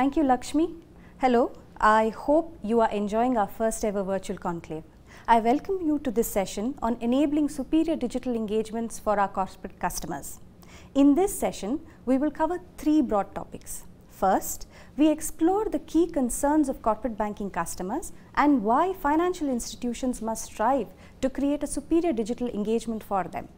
Thank you, Lakshmi. Hello, I hope you are enjoying our first ever virtual conclave. I welcome you to this session on enabling superior digital engagements for our corporate customers. In this session, we will cover three broad topics. First, we explore the key concerns of corporate banking customers and why financial institutions must strive to create a superior digital engagement for them.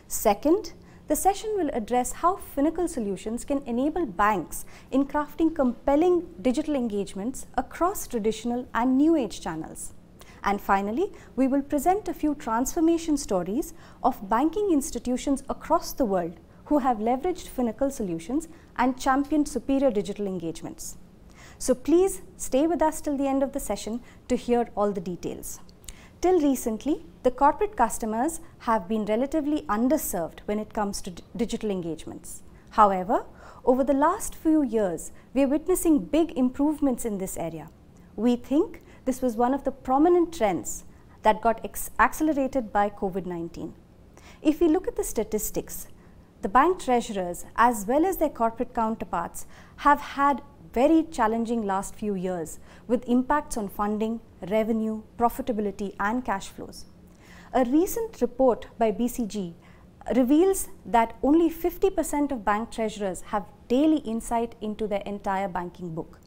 Second, the session will address how Finacle Solutions can enable banks in crafting compelling digital engagements across traditional and new age channels. And finally, we will present a few transformation stories of banking institutions across the world who have leveraged Finacle Solutions and championed superior digital engagements. So please stay with us till the end of the session to hear all the details. Till recently, the corporate customers have been relatively underserved when it comes to digital engagements. However, over the last few years, we are witnessing big improvements in this area. We think this was one of the prominent trends that got accelerated by COVID-19. If we look at the statistics, the bank treasurers as well as their corporate counterparts have had very challenging last few years with impacts on funding, revenue, profitability and cash flows. A recent report by BCG reveals that only 50% of bank treasurers have daily insight into their entire banking book.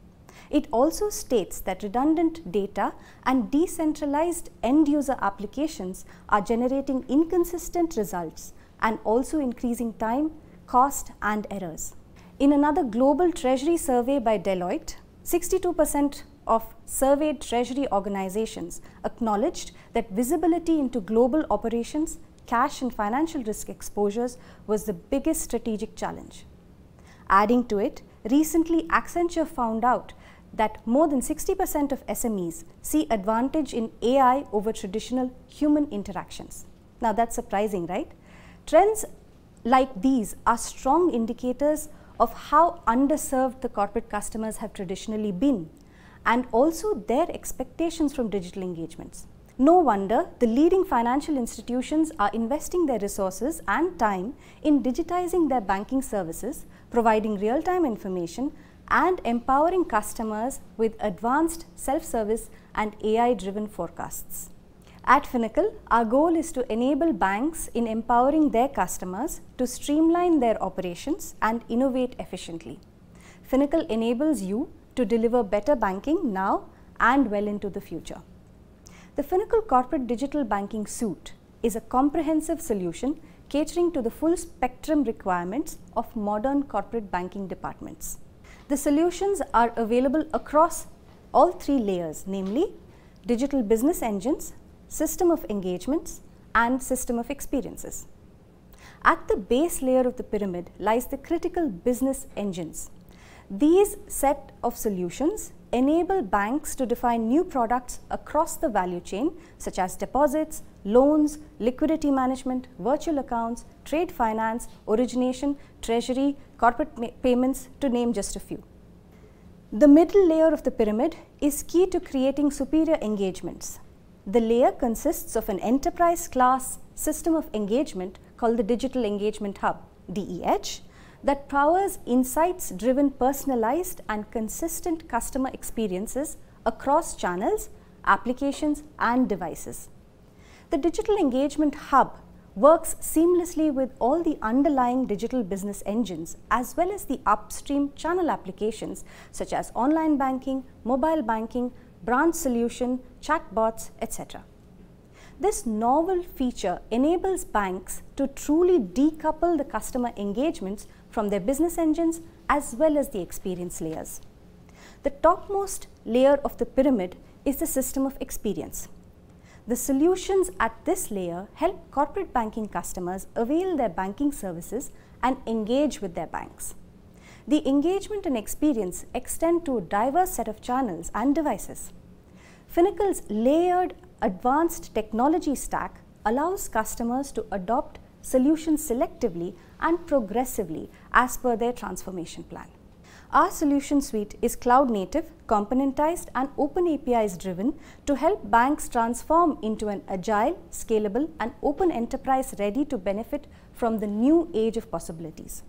It also states that redundant data and decentralized end-user applications are generating inconsistent results and also increasing time, cost and errors. In another global treasury survey by Deloitte, 62% of surveyed treasury organizations acknowledged that visibility into global operations, cash and financial risk exposures was the biggest strategic challenge. Adding to it, recently Accenture found out that more than 60% of SMEs see advantage in AI over traditional human interactions. Now that's surprising, right? Trends like these are strong indicators of how underserved the corporate customers have traditionally been and also their expectations from digital engagements. No wonder the leading financial institutions are investing their resources and time in digitizing their banking services, providing real-time information and empowering customers with advanced self-service and AI-driven forecasts. At Finacle, our goal is to enable banks in empowering their customers to streamline their operations and innovate efficiently. Finacle enables you to deliver better banking now and well into the future. The Finacle Corporate Digital Banking Suite is a comprehensive solution catering to the full spectrum requirements of modern corporate banking departments. The solutions are available across all three layers, namely digital business engines, system of engagements and system of experiences. At the base layer of the pyramid lies the critical business engines. These set of solutions enable banks to define new products across the value chain such as deposits, loans, liquidity management, virtual accounts, trade finance, origination, treasury, corporate payments, to name just a few. The middle layer of the pyramid is key to creating superior engagements. The layer consists of an enterprise class system of engagement called the Digital Engagement Hub, DEH, that powers insights-driven personalized and consistent customer experiences across channels, applications and devices. The Digital Engagement Hub works seamlessly with all the underlying digital business engines as well as the upstream channel applications such as online banking, mobile banking, branch solution, chatbots, etc. This novel feature enables banks to truly decouple the customer engagements from their business engines as well as the experience layers. The topmost layer of the pyramid is the system of experience. The solutions at this layer help corporate banking customers avail their banking services and engage with their banks. The engagement and experience extend to a diverse set of channels and devices. Finacle's layered advanced technology stack allows customers to adopt solutions selectively and progressively as per their transformation plan. Our solution suite is cloud native, componentized and open APIs driven to help banks transform into an agile, scalable and open enterprise ready to benefit from the new age of possibilities.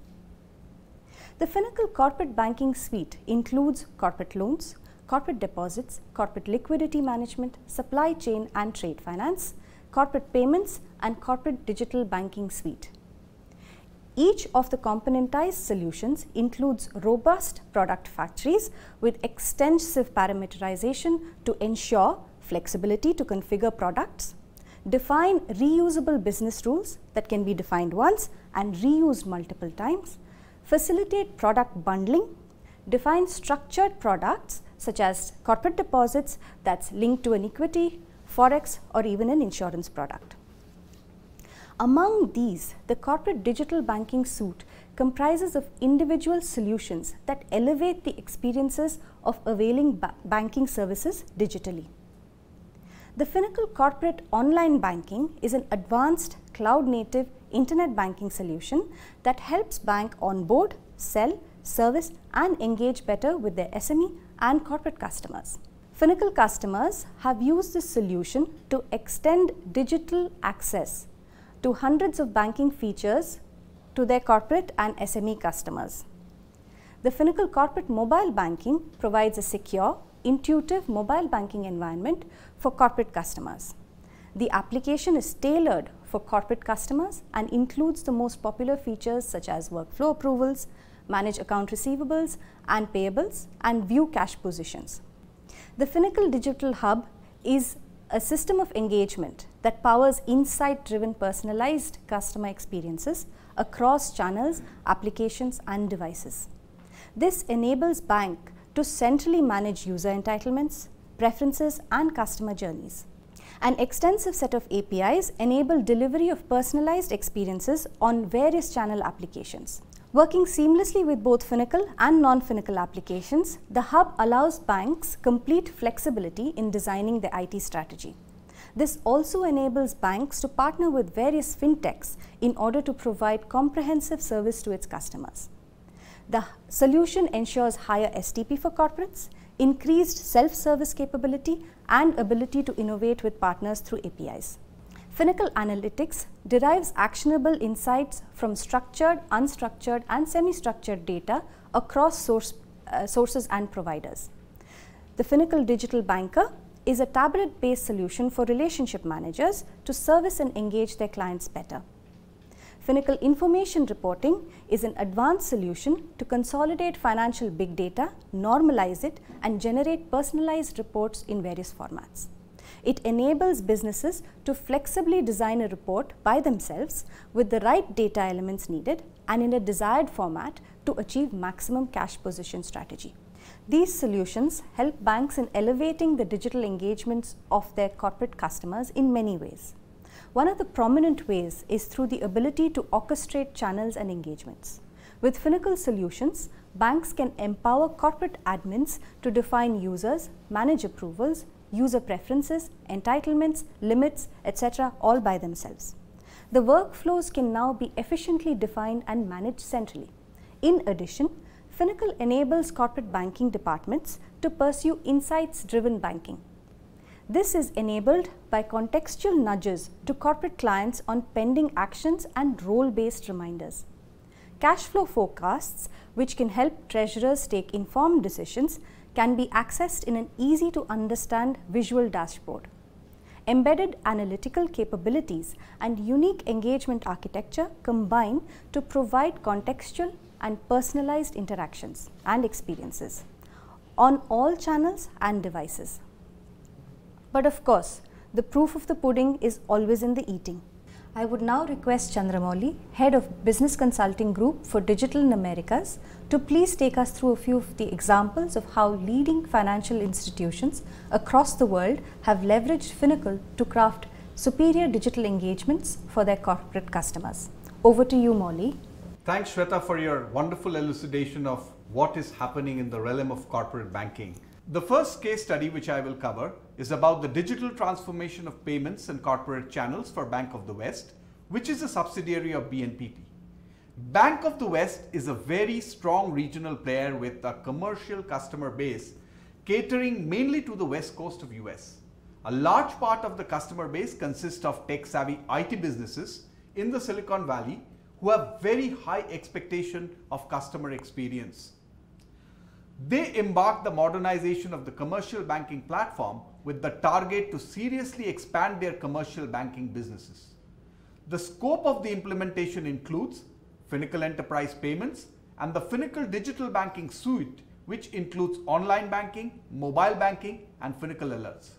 The Finacle Corporate Banking Suite includes corporate loans, corporate deposits, corporate liquidity management, supply chain and trade finance, corporate payments, and corporate digital banking suite. Each of the componentized solutions includes robust product factories with extensive parameterization to ensure flexibility to configure products, define reusable business rules that can be defined once and reused multiple times, facilitate product bundling, define structured products such as corporate deposits that's linked to an equity, forex, or even an insurance product. Among these, the corporate digital banking suite comprises of individual solutions that elevate the experiences of availing banking services digitally. The Finacle Corporate Online Banking is an advanced cloud-native internet banking solution that helps bank onboard, sell, service, and engage better with their SME and corporate customers. Finacle customers have used this solution to extend digital access to hundreds of banking features to their corporate and SME customers. The Finacle Corporate Mobile Banking provides a secure, intuitive mobile banking environment for corporate customers. The application is tailored for corporate customers and includes the most popular features such as workflow approvals, manage account receivables and payables, and view cash positions. The Finacle Digital Hub is a system of engagement that powers insight-driven personalized customer experiences across channels, applications, and devices. This enables bank to centrally manage user entitlements, preferences, and customer journeys. An extensive set of APIs enable delivery of personalized experiences on various channel applications. Working seamlessly with both Finacle and non-Finacle applications, the Hub allows banks complete flexibility in designing their IT strategy. This also enables banks to partner with various fintechs in order to provide comprehensive service to its customers. The solution ensures higher STP for corporates, increased self-service capability, and ability to innovate with partners through APIs. Finacle Analytics derives actionable insights from structured, unstructured, and semi-structured data across sources and providers. The Finacle Digital Banker is a tablet-based solution for relationship managers to service and engage their clients better. Finacle Information Reporting is an advanced solution to consolidate financial big data, normalize it, and generate personalized reports in various formats. It enables businesses to flexibly design a report by themselves with the right data elements needed and in a desired format to achieve maximum cash position strategy. These solutions help banks in elevating the digital engagements of their corporate customers in many ways. One of the prominent ways is through the ability to orchestrate channels and engagements. With Finacle solutions, banks can empower corporate admins to define users, manage approvals, user preferences, entitlements, limits, etc. all by themselves. The workflows can now be efficiently defined and managed centrally. In addition, Finacle enables corporate banking departments to pursue insights-driven banking. This is enabled by contextual nudges to corporate clients on pending actions and role-based reminders. Cash flow forecasts, which can help treasurers take informed decisions, can be accessed in an easy-to-understand visual dashboard. Embedded analytical capabilities and unique engagement architecture combine to provide contextual and personalized interactions and experiences on all channels and devices. But of course, the proof of the pudding is always in the eating. I would now request Chandramouli, Head of Business Consulting Group for Digital in Americas, to please take us through a few of the examples of how leading financial institutions across the world have leveraged Finacle to craft superior digital engagements for their corporate customers. Over to you, Molly. Thanks, Shweta, for your wonderful elucidation of what is happening in the realm of corporate banking. The first case study which I will cover is about the digital transformation of payments and corporate channels for Bank of the West, which is a subsidiary of BNPP. Bank of the West is a very strong regional player with a commercial customer base catering mainly to the west coast of US. A large part of the customer base consists of tech-savvy IT businesses in the Silicon Valley who have very high expectation of customer experience. They embarked the modernization of the commercial banking platform with the target to seriously expand their commercial banking businesses. The scope of the implementation includes Finacle Enterprise Payments and the Finacle Digital Banking Suite, which includes online banking, mobile banking, and Finacle Alerts.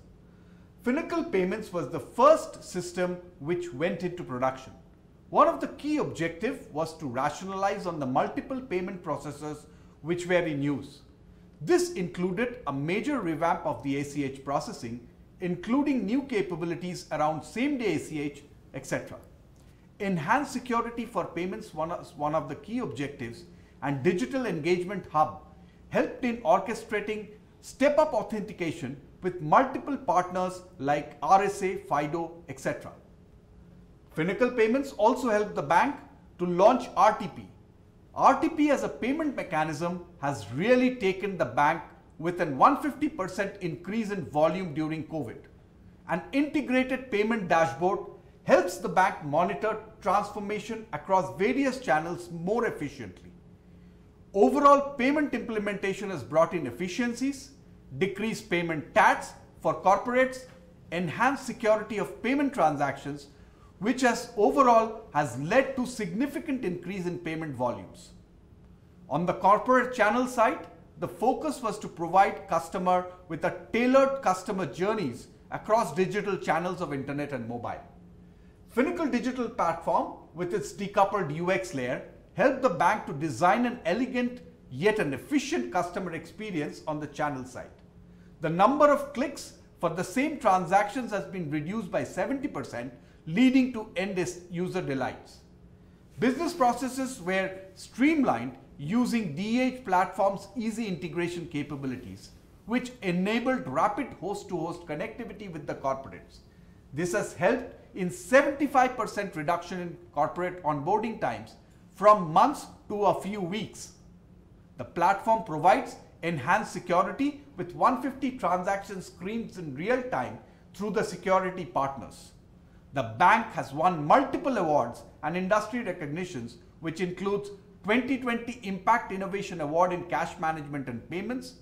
Finacle Payments was the first system which went into production. One of the key objectives was to rationalize on the multiple payment processors which were in use. This included a major revamp of the ACH processing, including new capabilities around same-day ACH, etc. Enhanced security for payments was one of the key objectives, and Digital Engagement Hub helped in orchestrating step-up authentication with multiple partners like RSA, FIDO, etc. Finacle Payments also helped the bank to launch RTP. RTP as a payment mechanism has really taken the bank with an 150% increase in volume during COVID. An integrated payment dashboard helps the bank monitor transformation across various channels more efficiently. Overall, payment implementation has brought in efficiencies, decreased payment tax for corporates, enhanced security of payment transactions, which overall has led to significant increase in payment volumes. On the corporate channel side, the focus was to provide customer with a tailored customer journeys across digital channels of internet and mobile. Finacle Digital Platform, with its decoupled UX layer, helped the bank to design an elegant yet an efficient customer experience on the channel side. The number of clicks for the same transactions has been reduced by 70%, leading to end user delights. Business processes were streamlined using DH platform's easy integration capabilities, which enabled rapid host-to-host connectivity with the corporates. This has helped in 75% reduction in corporate onboarding times from months to a few weeks. The platform provides enhanced security with 150 transactions screened in real time through the security partners. The bank has won multiple awards and industry recognitions, which includes 2020 Impact Innovation Award in Cash Management and Payments,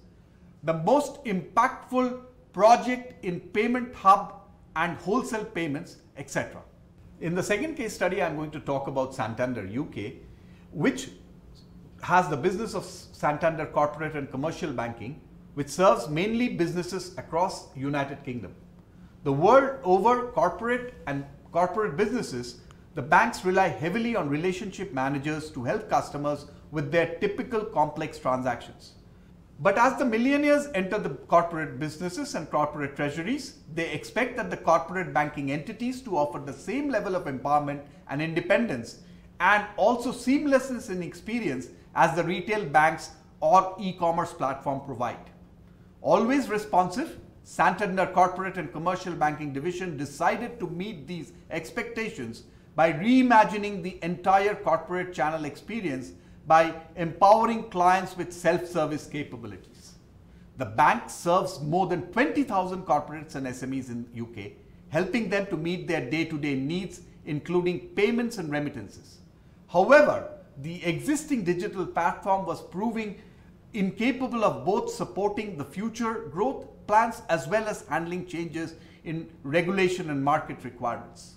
the most impactful project in Payment Hub and wholesale payments, etc. In the second case study, I'm going to talk about Santander UK, which has the business of Santander Corporate and Commercial Banking, which serves mainly businesses across United Kingdom. The world over, corporate businesses, the banks rely heavily on relationship managers to help customers with their typical complex transactions. But as the millionaires enter the corporate businesses and corporate treasuries, they expect that the corporate banking entities to offer the same level of empowerment and independence and also seamlessness in experience as the retail banks or e-commerce platform provide. Always responsive, Santander Corporate and Commercial Banking Division decided to meet these expectations by reimagining the entire corporate channel experience by empowering clients with self-service capabilities. The bank serves more than 20,000 corporates and SMEs in the UK, helping them to meet their day-to-day needs, including payments and remittances. However, the existing digital platform was proving incapable of both supporting the future growth plans as well as handling changes in regulation and market requirements.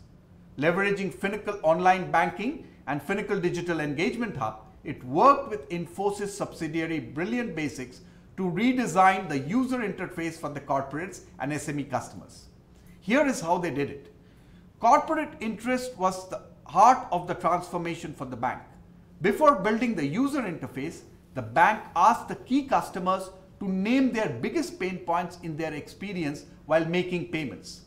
Leveraging Finacle Online Banking and Finacle Digital Engagement Hub, it worked with Infosys subsidiary Brilliant Basics to redesign the user interface for the corporates and SME customers. Here is how they did it. Corporate interest was the heart of the transformation for the bank. Before building the user interface, the bank asked the key customers to name their biggest pain points in their experience while making payments.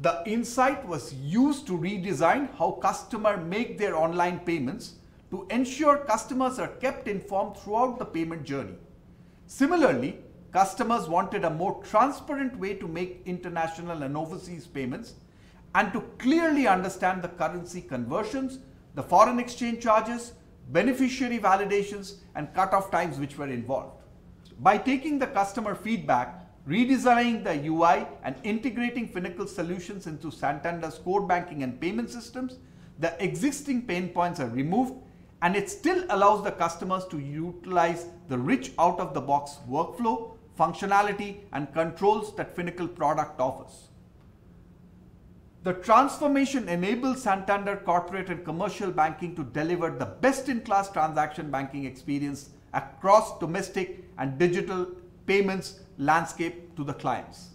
The insight was used to redesign how customers make their online payments to ensure customers are kept informed throughout the payment journey. Similarly, customers wanted a more transparent way to make international and overseas payments and to clearly understand the currency conversions, the foreign exchange charges, beneficiary validations, and cutoff times which were involved. By taking the customer feedback, redesigning the UI and integrating Finacle solutions into Santander's core banking and payment systems, the existing pain points are removed, and it still allows the customers to utilize the rich out-of-the-box workflow, functionality, and controls that Finacle product offers. The transformation enables Santander Corporate and Commercial Banking to deliver the best-in-class transaction banking experience across domestic and digital payments landscape to the clients.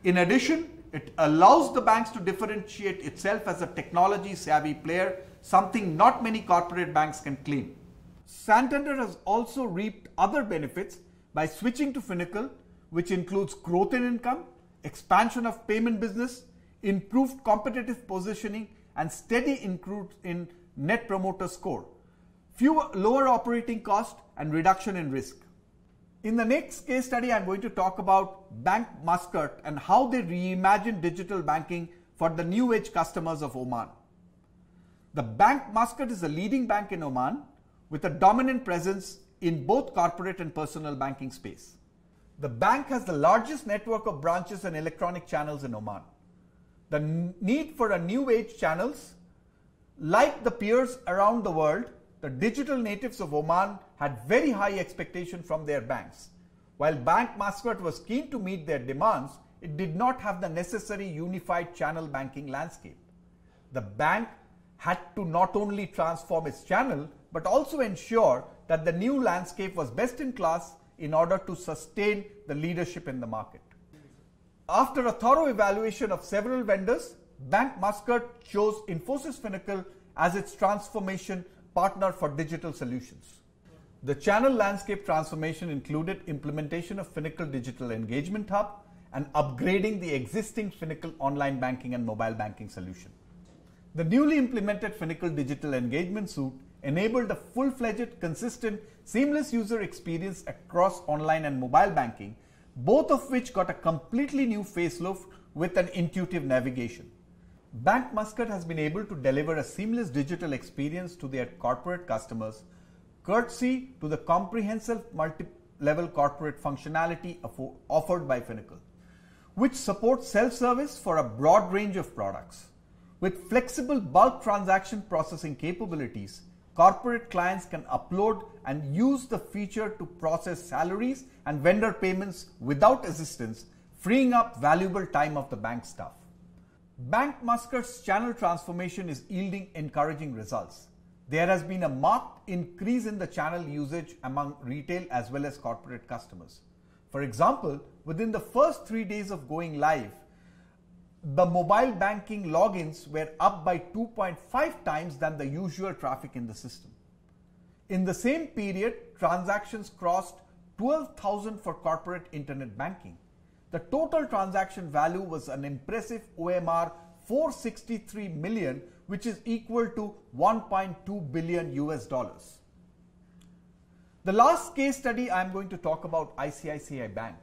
In addition, it allows the banks to differentiate itself as a technology-savvy player, something not many corporate banks can claim. Santander has also reaped other benefits by switching to Finacle, which includes growth in income, expansion of payment business, improved competitive positioning, and steady increase in Net Promoter Score, lower operating cost, and reduction in risk. In the next case study, I'm going to talk about Bank Muscat and how they reimagined digital banking for the new age customers of Oman. The Bank Muscat is a leading bank in Oman with a dominant presence in both corporate and personal banking space. The bank has the largest network of branches and electronic channels in Oman. The need for a new age channels, like the peers around the world, the digital natives of Oman had very high expectation from their banks. While Bank Muscat was keen to meet their demands, it did not have the necessary unified channel banking landscape. The bank had to not only transform its channel, but also ensure that the new landscape was best in class in order to sustain the leadership in the market. After a thorough evaluation of several vendors, Bank Muscat chose Infosys Finacle as its transformation partner for digital solutions. The channel landscape transformation included implementation of Finacle Digital Engagement Hub and upgrading the existing Finacle online banking and mobile banking solution. The newly implemented Finacle Digital Engagement Suite enabled a full-fledged, consistent, seamless user experience across online and mobile banking, both of which got a completely new facelift with an intuitive navigation. Bank Muscat has been able to deliver a seamless digital experience to their corporate customers, courtesy to the comprehensive multi-level corporate functionality offered by Finacle, which supports self-service for a broad range of products. With flexible bulk transaction processing capabilities, corporate clients can upload and use the feature to process salaries and vendor payments without assistance, freeing up valuable time of the bank staff. Bank Muscat's channel transformation is yielding encouraging results. There has been a marked increase in the channel usage among retail as well as corporate customers. For example, within the first 3 days of going live, the mobile banking logins were up by 2.5 times than the usual traffic in the system. In the same period, transactions crossed 12,000 for corporate internet banking. The total transaction value was an impressive OMR 463 million, which is equal to 1.2 billion US dollars. The last case study I am going to talk about ICICI Bank.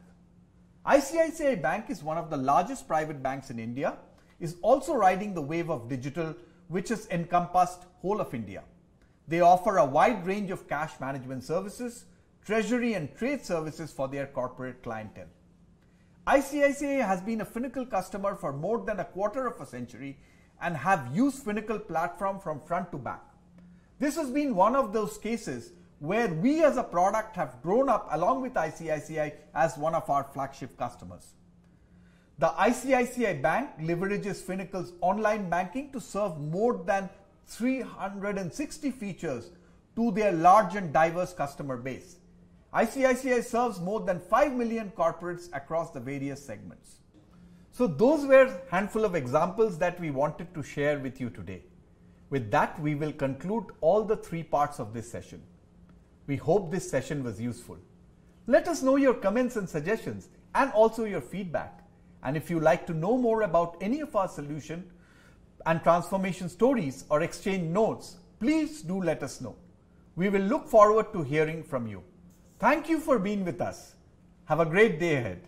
ICICI Bank is one of the largest private banks in India, is also riding the wave of digital, which has encompassed whole of India. They offer a wide range of cash management services, treasury and trade services for their corporate clientele. ICICI has been a Finacle customer for more than a quarter of a century and have used Finacle platform from front to back. This has been one of those cases where we as a product have grown up along with ICICI as one of our flagship customers. The ICICI Bank leverages Finacle's online banking to serve more than 360 features to their large and diverse customer base. ICICI serves more than 5 million corporates across the various segments. So those were a handful of examples that we wanted to share with you today. With that, we will conclude all the 3 parts of this session. We hope this session was useful. Let us know your comments and suggestions and also your feedback. And if you like to know more about any of our solution and transformation stories or exchange notes, please do let us know. We will look forward to hearing from you. Thank you for being with us. Have a great day ahead.